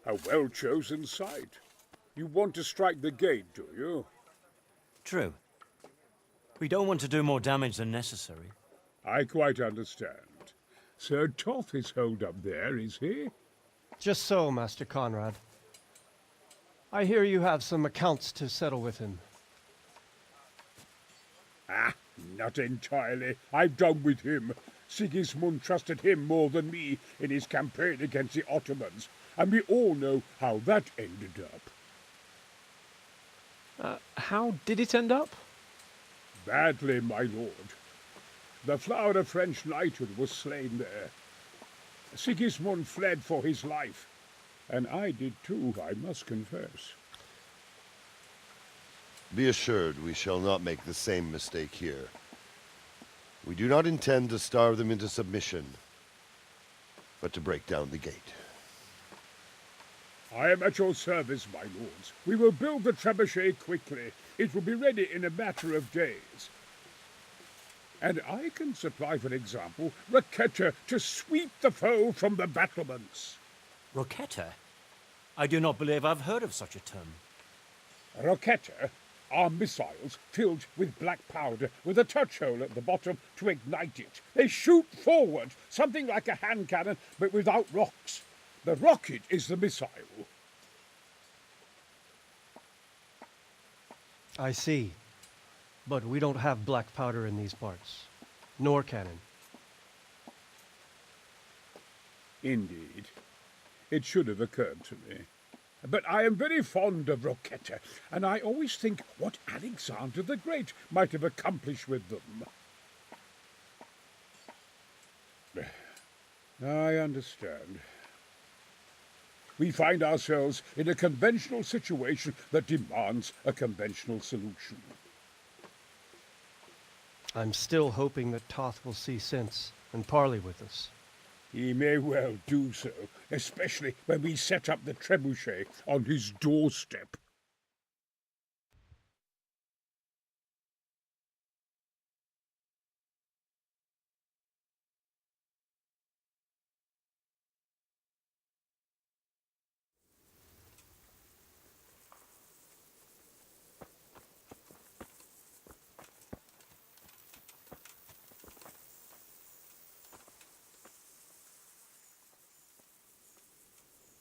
A well-chosen site. You want to strike the gate, do you? True. We don't want to do more damage than necessary. I quite understand. Sir Toth is holed up there, is he? Just so, Master Conrad. I hear you have some accounts to settle with him. Ah, not entirely. I've done with him. Sigismund trusted him more than me in his campaign against the Ottomans, and we all know how that ended up. How did it end up? Badly, my lord. The flower of French knighthood was slain there. Sigismund fled for his life, and I did too, I must confess. Be assured we shall not make the same mistake here. We do not intend to starve them into submission, but to break down the gate. I am at your service, my lords. We will build the trebuchet quickly. It will be ready in a matter of days. And I can supply, for example, Raketa to sweep the foe from the battlements. Roquetta? I do not believe I've heard of such a term. Raketa are missiles filled with black powder with a touch hole at the bottom to ignite it. They shoot forward, something like a hand cannon, but without rocks. The rocket is the missile. I see. But we don't have black powder in these parts. Nor cannon. Indeed. It should have occurred to me. But I am very fond of Roquetta, and I always think what Alexander the Great might have accomplished with them. I understand. We find ourselves in a conventional situation that demands a conventional solution. I'm still hoping that Toth will see sense and parley with us. He may well do so, especially when we set up the trebuchet on his doorstep.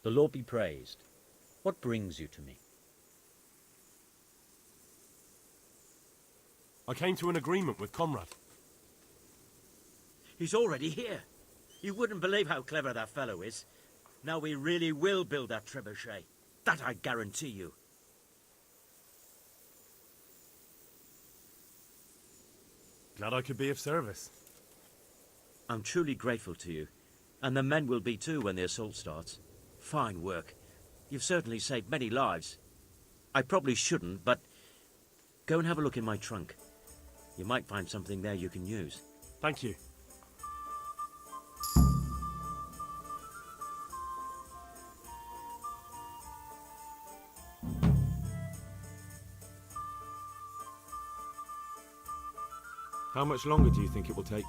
The Lord be praised. What brings you to me? I came to an agreement with Conrad. He's already here. You wouldn't believe how clever that fellow is. Now we really will build that trebuchet. That I guarantee you. Glad I could be of service. I'm truly grateful to you. And the men will be too when the assault starts. Fine work. You've certainly saved many lives. I probably shouldn't, but go and have a look in my trunk. You might find something there you can use. Thank you. How much longer do you think it will take?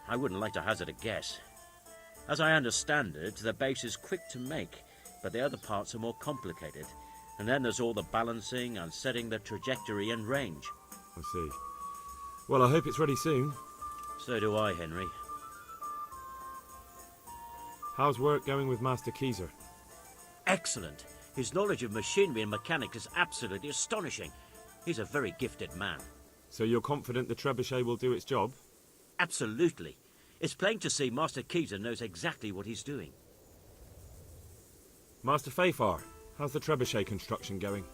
I wouldn't like to hazard a guess. As I understand it, the base is quick to make, but the other parts are more complicated. And then there's all the balancing and setting the trajectory and range. I see. Well, I hope it's ready soon. So do I, Henry. How's work going with Master Keyser? Excellent. His knowledge of machinery and mechanics is absolutely astonishing. He's a very gifted man. So you're confident the trebuchet will do its job? Absolutely. It's plain to see Master Keyser knows exactly what he's doing. Master Fafar, how's the trebuchet construction going?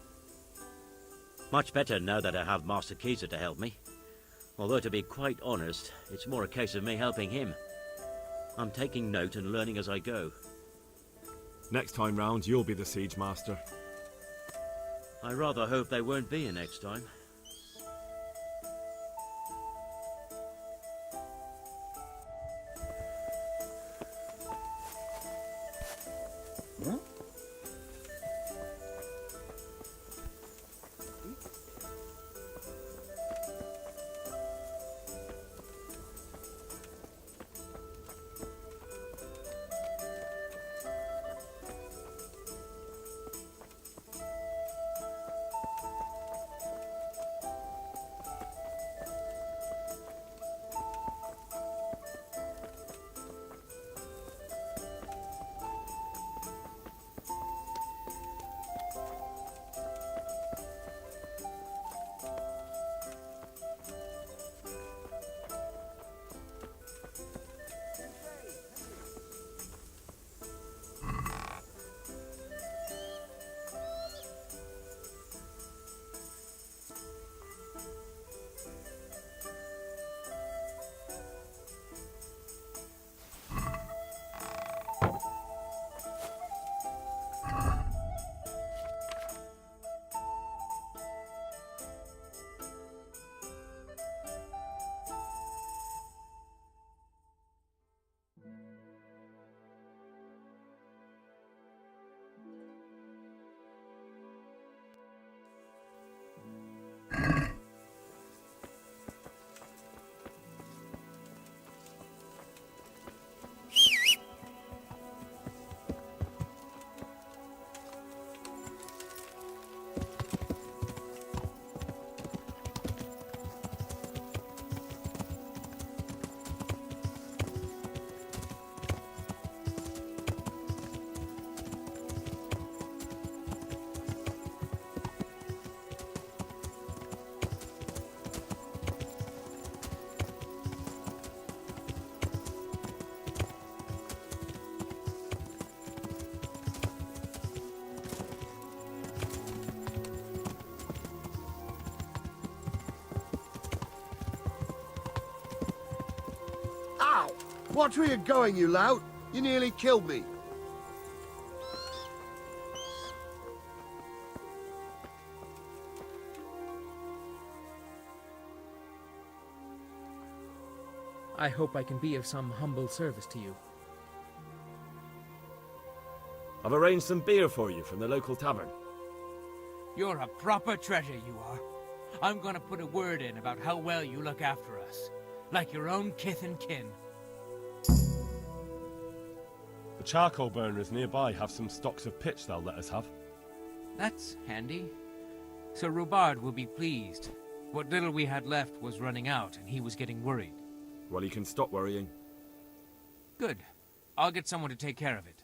Much better now that I have Master Keyser to help me. Although, to be quite honest, it's more a case of me helping him. I'm taking note and learning as I go. Next time round, you'll be the siege master. I rather hope there won't be a next time. Huh? Watch where you're going, you lout! You nearly killed me. I hope I can be of some humble service to you. I've arranged some beer for you from the local tavern. You're a proper treasure, you are. I'm gonna put a word in about how well you look after us. Like your own kith and kin. The charcoal burners nearby have some stocks of pitch they'll let us have. That's handy. Sir Rubard will be pleased. What little we had left was running out, and he was getting worried. Well, you can stop worrying. Good. I'll get someone to take care of it.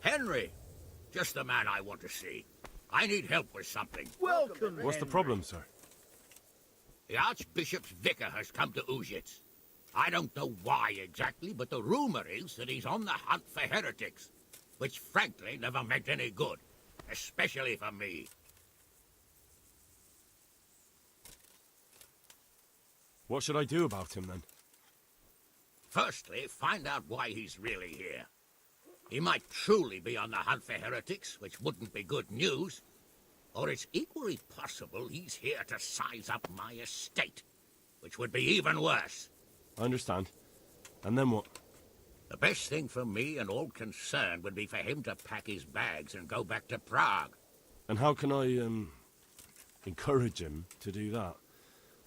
Henry! Just the man I want to see. I need help with something. Welcome, What's the problem, sir? The Archbishop's vicar has come to Uzhitz. I don't know why exactly, but the rumor is that he's on the hunt for heretics, which frankly never meant any good, especially for me. What should I do about him, then? Firstly, find out why he's really here. He might truly be on the hunt for heretics, which wouldn't be good news. Or it's equally possible he's here to size up my estate, which would be even worse. I understand. And then what? The best thing for me and all concerned would be for him to pack his bags and go back to Prague. And how can I, encourage him to do that?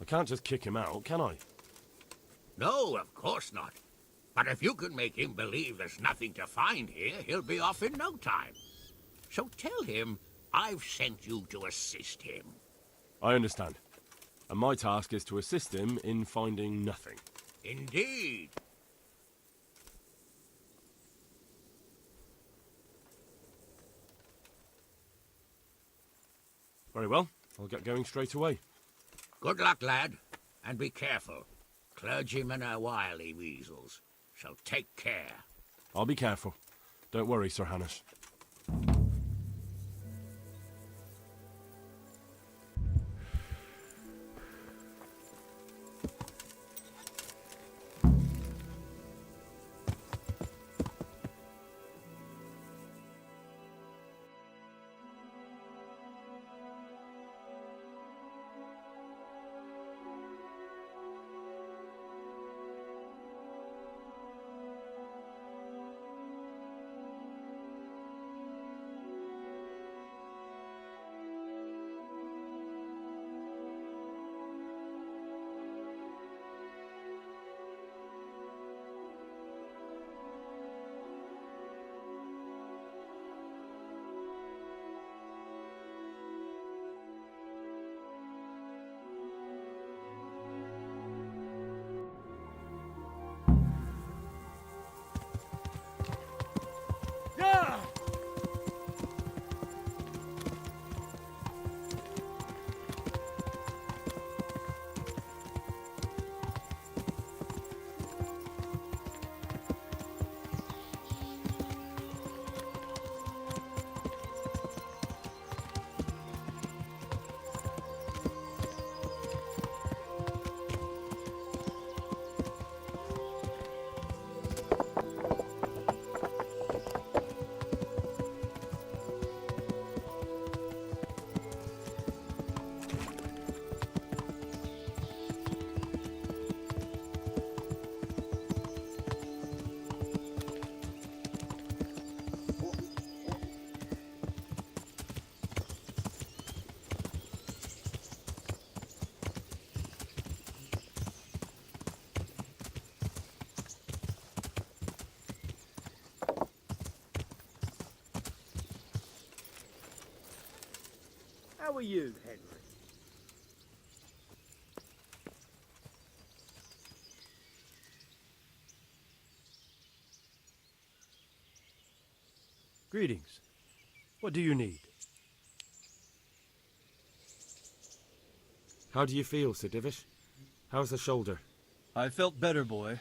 I can't just kick him out, can I? No, of course not. But if you can make him believe there's nothing to find here, he'll be off in no time. So tell him I've sent you to assist him. I understand. And my task is to assist him in finding nothing. Indeed. Very well. I'll get going straight away. Good luck, lad. And be careful. Clergymen are wily weasels. So take care. I'll be careful. Don't worry, Sir Hannes. How are you, Henry? Greetings. What do you need? How do you feel, Sir Divish? How's the shoulder? I felt better, boy.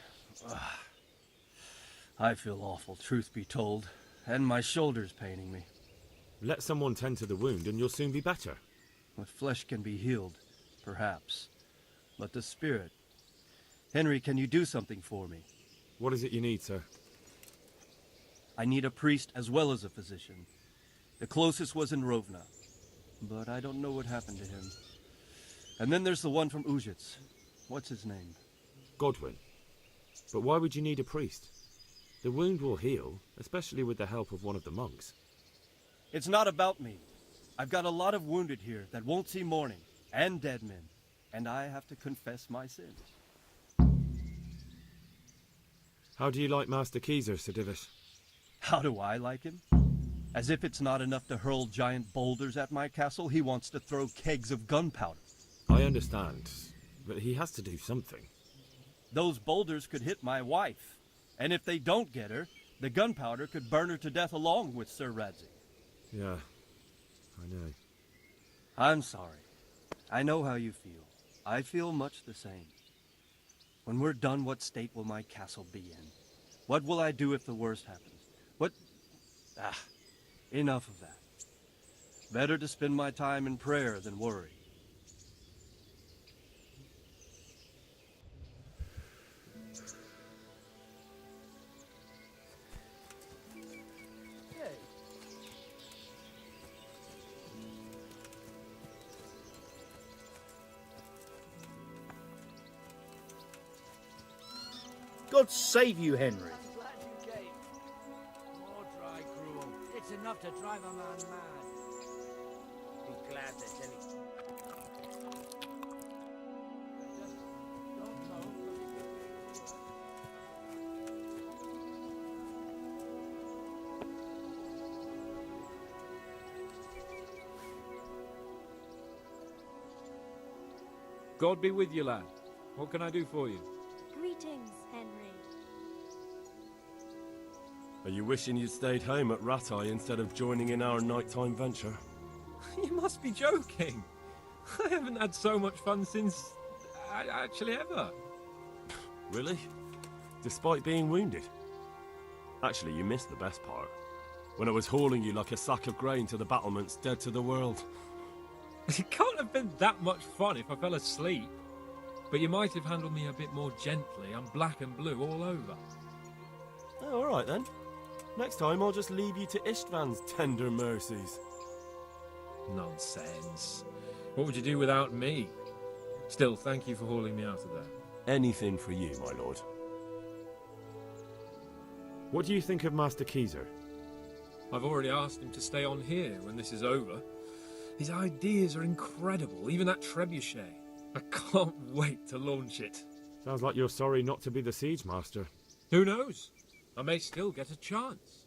I feel awful, truth be told, and my shoulder's paining me. Let someone tend to the wound and you'll soon be better. The flesh can be healed, perhaps, but the spirit... Henry, can you do something for me? What is it you need, sir? I need a priest as well as a physician. The closest was in Rovna, but I don't know what happened to him. And then there's the one from Ujits. What's his name? Godwin. But why would you need a priest? The wound will heal, especially with the help of one of the monks. It's not about me. I've got a lot of wounded here that won't see morning, and dead men, and I have to confess my sins. How do you like Master Keyser, Sir Divish? How do I like him? As if it's not enough to hurl giant boulders at my castle, he wants to throw kegs of gunpowder. I understand, but he has to do something. Those boulders could hit my wife, and if they don't get her, the gunpowder could burn her to death along with Sir Radzig. Yeah, I know. I'm sorry. I know how you feel. I feel much the same. When we're done, what state will my castle be in? What will I do if the worst happens? What... enough of that. Better to spend my time in prayer than worry. God save you, Henry. More dry gruel. It's enough to drive a man mad. Be glad there's any... God be with you, lad. What can I do for you? Greetings, Henry. Are you wishing you'd stayed home at Rattay instead of joining in our nighttime venture? You must be joking. I haven't had so much fun since... actually ever. Really? Despite being wounded? Actually, you missed the best part. When I was hauling you like a sack of grain to the battlements dead to the world. It can't have been that much fun if I fell asleep. But you might have handled me a bit more gently. I'm black and blue all over. Oh, all right then. Next time I'll just leave you to Istvan's tender mercies. Nonsense. What would you do without me? Still, thank you for hauling me out of there. Anything for you, my lord. What do you think of Master Keyser? I've already asked him to stay on here when this is over. His ideas are incredible, even that trebuchet. I can't wait to launch it. Sounds like you're sorry not to be the siege master. Who knows? I may still get a chance.